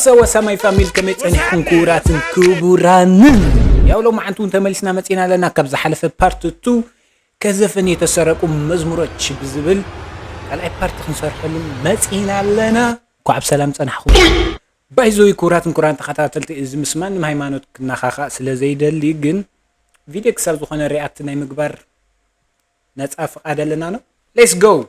وسماي فاميل كميتني كونكورات كبران يا لو ما عنتون تملسنا متينا لنا كبز حلف بارت 2 كزفني تسرقوا مزمورات بزبل على اي بارت خنصرح لهم متينا لنا كعب سلام صنحكم بايزوي كورات تخاتلت از مسمان هايمانوت نخاخا سلا زيدلي جن فيديو كسر زخنا رياكت ناي مغبر نصا فقاد لنا نو ليتس جو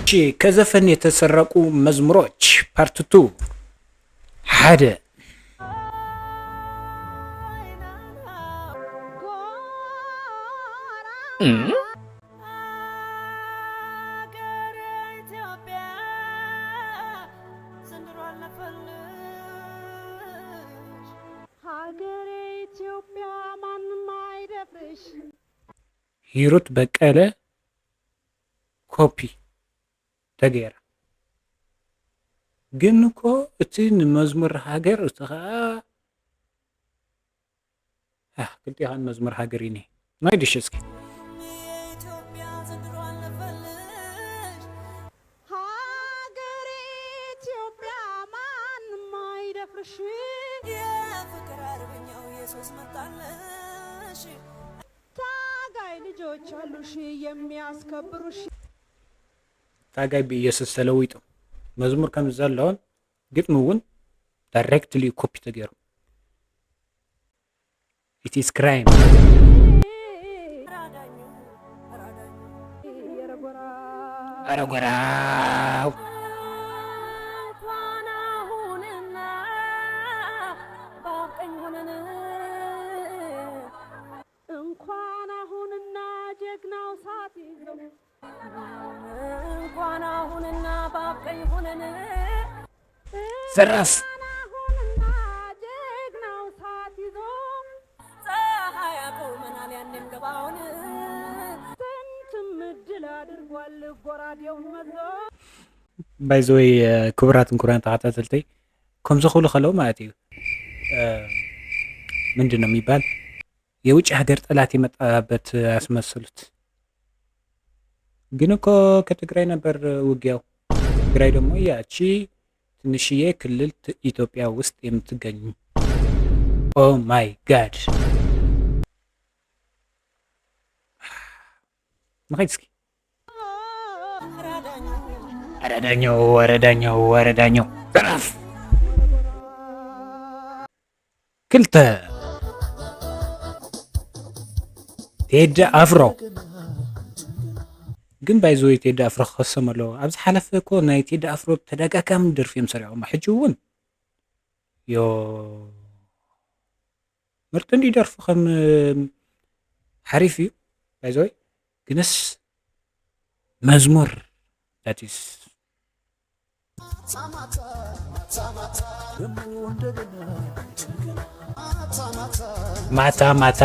شي كزفني يتسرقوا مزمورات بارت 2 حدا هيروت بقالة كوبي تغير جنكو اتين مزمور هاجر اتخا قلت يا هان مزمور هاجريني ما يدش اسكي ታጋይ በኢየሱስ ሰለዊጡ መዝሙር ከም ዘለውን ግጥሙ እውን ዳይሬክትሊ ኮፒ ተገይሩ it is crime አረጎራው زراف بايزوي كبرات تعتزلتي كم زخول خلو ماتيو ምንድነው የሚባል የውጭ ሀገር ጠላት የመጣበት ያስመስሉት ግን እኮ ከትግራይ ነበር ውጊያው ትግራይ ደግሞ ያቺ ትንሽዬ ክልል ኢትዮጵያ ውስጥ የምትገኝ ኦ ማይ ጋድ ማይስኪ ወረዳኛው ዘራፍ ክልተ ቴዲ አፍሮ ግን ባይዞ ቴዲ አፍሮ ከሰመሎ ኣብዚ ሓለፈ እኮ ናይ ቴዲ አፍሮ ተደጋጋሚ ደርፊ የምሰሪዖም ሕጂ እውን ዮ ምርጥ እንዲደርፉ ከም ሓሪፍ እዩ ባይዞ ግንስ መዝሙር ዳቲስ ማታ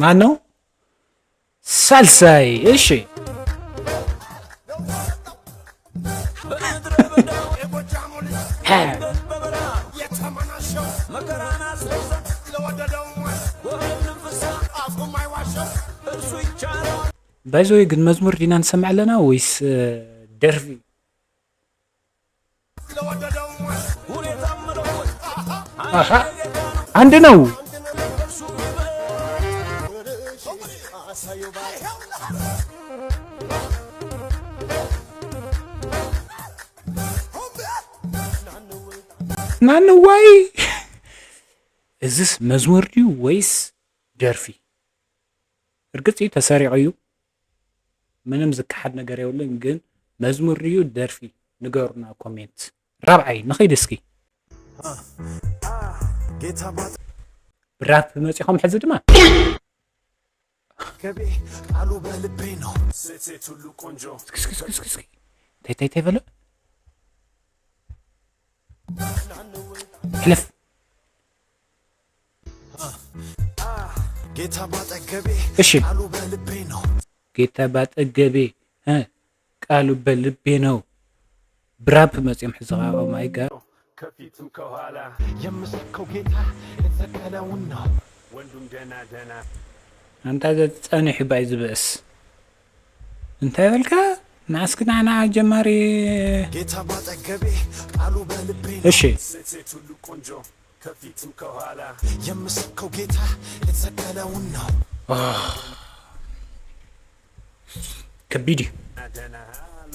ማነው ሳልሳይ እሺ ባይዞይ ግን መዝሙር ዲና እንሰማዕ ለና ወይስ ደርፊ አንድ ነው ናንዋይ እዝስ መዝሙር ዲዩ ወይስ ደርፊ እርግጥ ተሰሪዑ እዩ ምንም ዝከሓድ ነገር የውልን ግን መዝሙር ዲዩ ደርፊ ንገሩና ኮሜንት ራብዓይ ንኸይድ እስኪ ብራፕ መፂኹም ሕዚ ድማ ገቤ ቃሉ በልቤ ነው ሴት ሁሉ ቆንጆ እስኪ ታይ በለ ሕለፍ ጌታ ባጠገቤ ቃሉ በልቤ ነው ጌታ ባጠገቤ ቃሉ በልቤ ነው براب مزيم حزقا او ماي جاد كفيتم كهالا يمسكو جيتا يتسكلونا وندم دنا انت تاني حباي زبس انت يبلكا ناسكنا انا جماري جيتا باطقبي قالو بلبي እሺ ሴቱ ቆንጆ ከፊትም ከኋላ የምሰብከው ጌታ የተሰቀለውን ነው كبيدي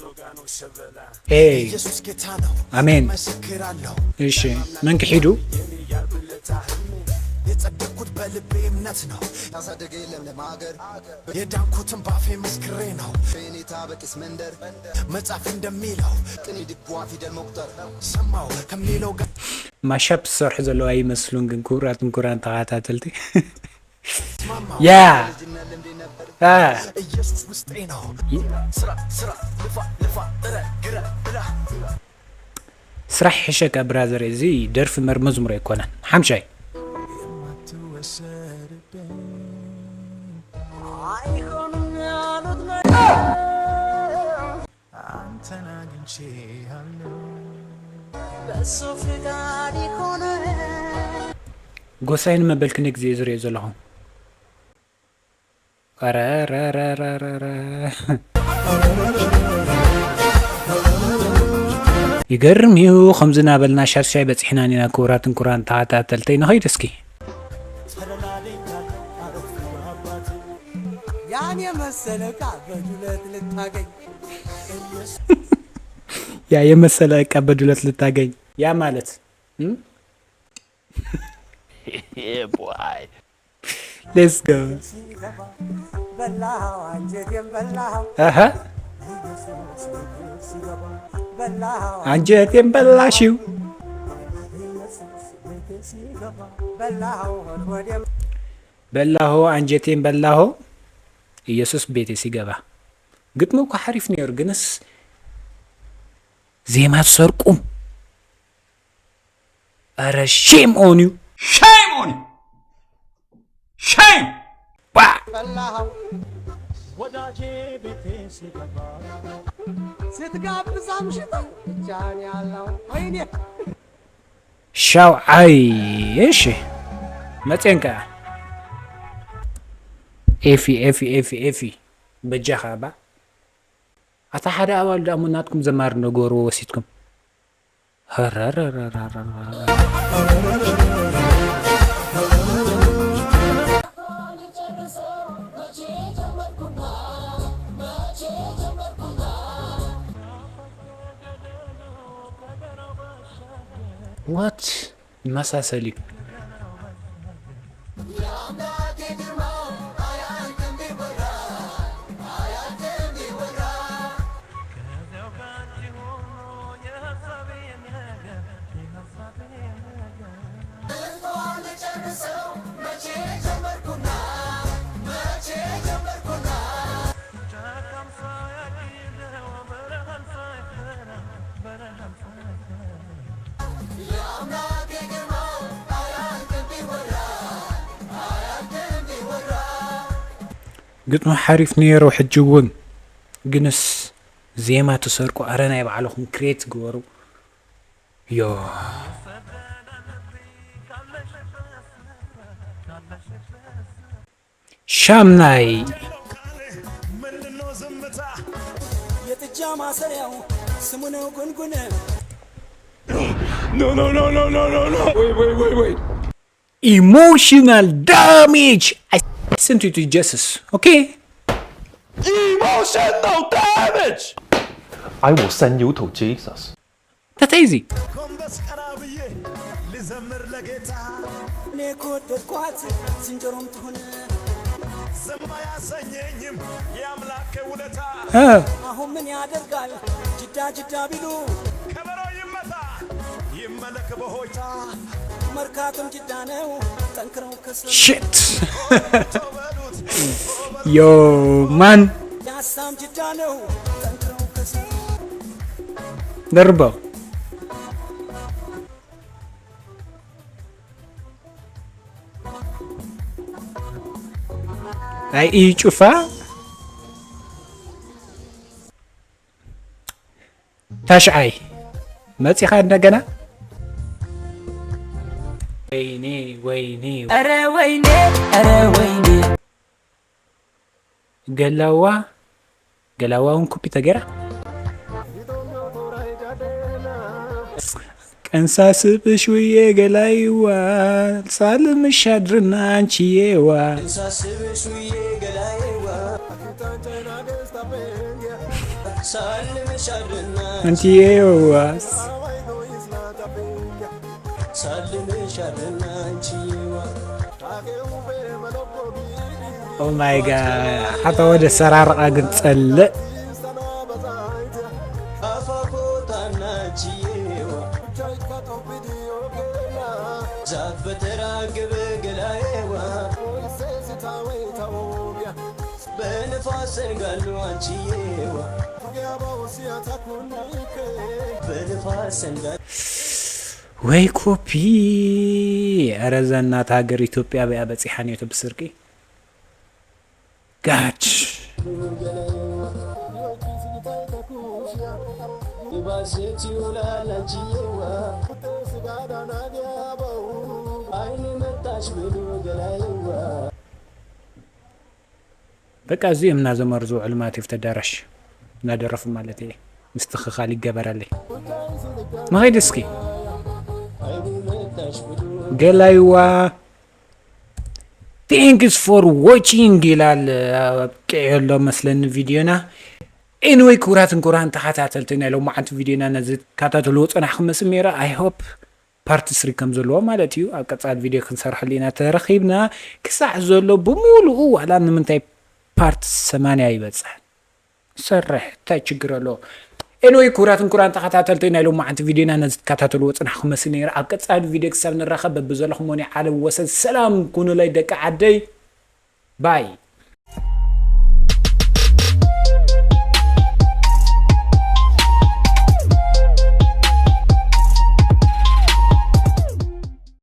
ሎጋኖ ሸበላ اي ኢየሱስ ጌታ ነው امين መስክራለሁ እሺ መንክ ሂዱ የጸደቅኩት በልቤ እምነት ነው ያሳደገኝ ለምለም ሀገር የዳንኩትን ባፌ መስክሬ ነው በኔታ በቂስ መንደር መጽሐፍ እንደሚለው ቅኔ ድጓ ፊደል መቁጠር ሰማው ከሚለው ጋር ማሻፕ ሰርሕ ዘለዎ አይመስሉን ግን ኩራትን ተኸታተልቲ ያ ኢየሱስ ውስጤ ነው ስራ ስራ ልፋ ልፋ ግራ ብላ ስራሕ ሕሸካ ብራዘር እዚ ደርፊ መዝሙር ኣይኮነን ሓምሻይ ጎሳይን መበልክኒ ግዜ ዝሪኦ ዘለኹ ይገርም እዩ ከምዚ ናበልና ሻርሻይ በፂሕና ኒና ክቡራትን ኩራን ተኸታተልተይ ንኸይድ እስኪ ያን የመሰለ ዕቃ በዱለት ልታገኝ ያ የመሰለ ዕቃ በዱለት ልታገኝ ያ ማለት ሌትስ ጎ በላኸው አንጀቴን በላኸው አንጀቴን በላሽው በላኸው አንጀቴን በላኸው ኢየሱስ ቤቴ ሲገባ ግጥሙ እኮ ሓሪፍ ነይሩ ግንስ ዜማ ትሰርቁም ኧረ ሼም ኦን ዩ ሼም ኦን ዩ ሼም በላኸው ወዳጄ ቤቴ ሲገባ ስትጋብዝ አምሽተህ ብቻህን ያለው ወይኔ ሻውዓይ እሺ መፅንከ ኤፊ በጃኻ ባ ኣታ ሓደ ኣባል ዳእሙናትኩም ዘማር ነገሩ ወሲትኩም ዋት መሳሰሊ ግጥሙ ሓሪፍ ነይሩ ሕጂ እውን ግንስ ዜማ ተሰርቁ ኣረ ናይ ባዕልኹም ክሬት ግበሩ ዮ ሻምናይ የጥጃ ማሰሪያው ስሙ ነው ጉንጉን ኢሞሽናል ዳሜጅ I sent you to Jesus, okay? Emotional damage! I will send you to Jesus. That's easy. ጎንበስ ቀና ብዬ ልዘምር ለጌታ እኔ ከወደድኳት ዝንጀሮም ትሁን ዝም አያሰኘኝም የአምላኬ ውለታ አሁን ምን ያደርጋል ጅዳ ጅዳ ቢሉ ከበሮ ይመታ ይመለክ በሆይታ መርካቶም ጅዳ ነው ጠንክረው ከሰሩ Shit. Yo, man. ያሳም ጅዳ ነው ጠንክረው ከሰሩ دربه. هاي ايه شوفها تاشعي መጽኻ እንደገና ወይኔ ወይኔ ኧረ ወይኔ ኧረ ወይኔ ገላዋውን ኮፒ ተገራ ቀንሳስብሽ ውዬ ገላይዋ ሳልምሽ አድርና አንቺዬዋ ሳስብሽ ውዬ ገላዬዋ ሳልምሽ አድርና አንቺዬዋስ ሳልምሽ አድርና አንቺዬዋ ኦ ማይ ጋድ ሓታ ወደ ሰራርቃ ግን ጸልእ አፋፎታና አንቺዬዋ ዛፍ በተራገበ ገላዬዋ በንፋስ ሰንጋሉ አንቺዬዋ በንፋስ ሰንጋሉ ወይ ኮፒ ኧረ እዛ እናት ሀገር ኢትዮጵያ በያ በፂሓን እዮ ብስርቂ ጋች ይባሴት ይውላል አንቺዬዋ አይኔ መጣሽ ብሎ ገላዬዋ በቃ እዚኦም እናዘመሩ ዝውዕሉ ማለት እዩ ተዳራሽ እናደረፉ ማለት እየ ምስትኽኻል ይገበረለይ ንኸይድ እስኪ አይኔ መጣሽ ብሎ ገላይዋ ቴንክስ ፎር ዋቺንግ ይላል ኣብቅዕሎ መስለኒ ቪድዮና ኤንወይ ክቡራትን ክቡራን ተኸታተልቲ ናይ ሎማዓንቲ ቪድዮና ነዚ ካታተልዎ ፀናሕኩም መስል ሜራ ኣይ ሆፕ ፓርቲ 3 ከም ዘለዎ ማለት እዩ ኣብ ቀፃሊ ቪድዮ ክንሰርሐሉ ኢና ተረኺብና ክሳዕ ዘሎ ብሙሉኡ ዋላ ንምንታይ ፓርቲ 80 ይበፅሕ ሰርሕ እንታይ ችግር ኣለዎ ኤንወይ ክቡራትን ክቡራን ተኸታተልቲ ናይ ሎማዓንቲ ቪድዮና ነዚ ተከታተልዎ ፀናሕኩም መስል ሜራ ኣብ ቀፃሊ ቪድዮ ክሳብ ንራኸብ በብዘለኹም ሞኒ ዓለም ወሰን ሰላም ኩኑለይ ደቂ ዓደይ ባይ